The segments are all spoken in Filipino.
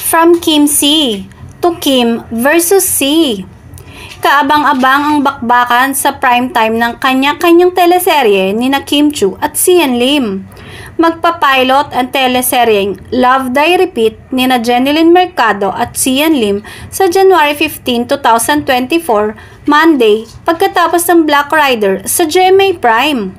From Kim C to Kim versus C. Kaabang-abang ang bakbakan sa primetime ng kanya-kanyang teleserye ni na Kim Chiu at Sian Lim. Magpapilot ang teleseryeng Love Die Repeat ni na Jeneline Mercado at Sian Lim sa January 15, 2024, Monday, pagkatapos ng Black Rider sa GMA Prime.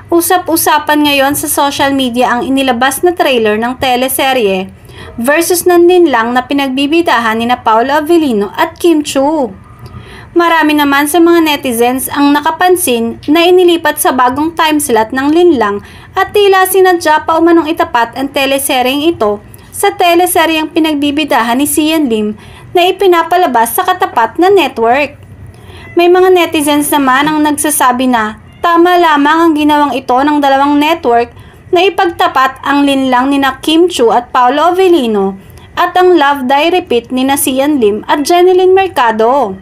Usap-usapan ngayon sa social media ang inilabas na trailer ng teleserye versus ng linlang na pinagbibidahan ni na Paula Avellino at Kim Chiu. Marami naman sa mga netizens ang nakapansin na inilipat sa bagong time slot ng linlang at tila sinadya pa umanong itapat ang teleseryeng ito sa teleseryeng pinagbibidahan ni Sian Lim na ipinapalabas sa katapat na network. May mga netizens naman ang nagsasabi na tama lamang ang ginawang ito ng dalawang network na ipagtapat ang linlang ni na Kim Chiu at Paolo Avellino at ang Love Die Repeat ni na Sian Lim at Jeneline Mercado.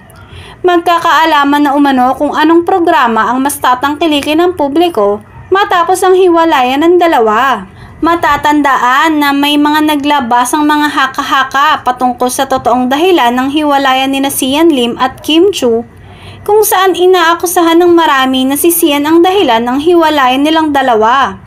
Magkakaalaman na umano kung anong programa ang mas tatangkilikin ng publiko matapos ang hiwalayan ng dalawa. Matatandaan na may mga naglabas ang mga haka-haka patungkol sa totoong dahilan ng hiwalayan ni na Sian Lim at Kim Chiu, kung saan inaakusahan ng marami na si Sian ang dahilan ng hiwalayan nilang dalawa.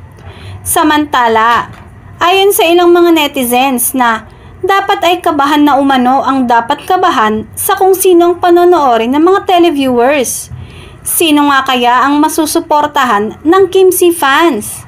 Samantala, ayon sa ilang mga netizens na dapat ay kabahan na umano ang dapat kabahan sa kung sino ang panonoorin ng mga televiewers. Sino nga kaya ang masusuportahan ng Kim C fans?